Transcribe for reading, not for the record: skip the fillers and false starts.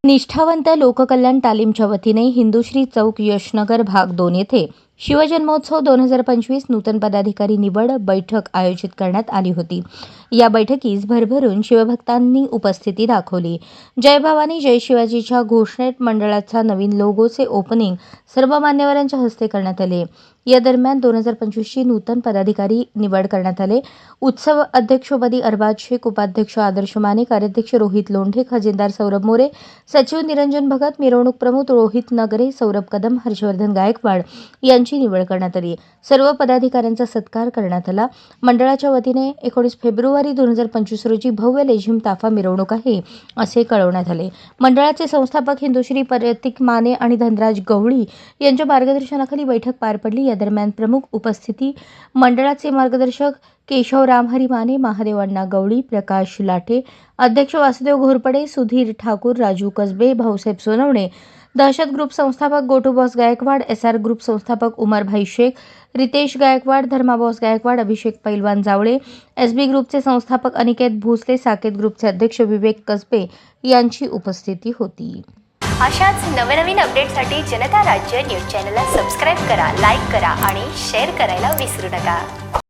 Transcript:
निष्ठावंत लोककल्याण तालीमच्या वतीने हिंदुश्री चौक यशनगर भाग 2 येथे शिवजन्मोत्सव 2025 नूतन पदाधिकारी निवड बैठक आयोजित करण्यात आली होती। या बैठकीस भरभरून शिवभक्तांनी उपस्थिती दाखवली। जय भवानी जय शिवाजीच्या घोषणेत मंडळाचा नवीन लोगोचे ओपनिंग सर्व मान्यवरांच्या हस्ते करण्यात आले। या दरम्यान 2025 ची नूतन पदाधिकारी निवड करण्यात आले। उत्सव अध्यक्षपदी अरबाज शेख, उपाध्यक्ष आदर्श माने, कार्याध्यक्ष रोहित लोंढे, खजिनदार सौरभ मोरे, सचिव निरंजन भगत, मिरवणूक प्रमुख रोहित नगरे, सौरभ कदम, हर्षवर्धन गायकवाड यांची निवड करण्यात आली। सर्व पदाधिकाऱ्यांचा सत्कार करण्यात आला। मंडळाच्या वतीने 19 फेब्रुवारी 2025 रोजी भव्य लेझिम ताफा मिरवणूक आहे असे कळवण्यात आले। मंडळाचे संस्थापक हिंदुश्री प्रतीक माने आणि धनराज गवळी यांच्या मार्गदर्शनाखाली बैठक पार पडली। या दरम्यान प्रमुख उपस्थिती मंडळाचे मार्गदर्शक केशव रामहरी माने, महादेव अण्णा गवळी, प्रकाश लाटे, अध्यक्ष वासुदेव घोरपडे, सुधीर ठाकूर, राजू कसबे, भाऊसाहेब सोनवणे, दहशत ग्रुप संस्थापक gotu boss Gaikwad, SR group संस्थापक उमरभाई शेख, रितेश गायकवाड, धर्माबॉस गायकवाड, अभिषेक पैलवान जावळे, SB ग्रुपचे संस्थापक अनिकेत भोसले, साकेत ग्रुपचे अध्यक्ष विवेक कसबे यांची उपस्थिती होती। अशाच नवनवीन अपडेटसाठी जनता राज्य न्यूज चॅनलला सबस्क्राईब करा, लाईक करा आणि शेअर करायला विसरू नका।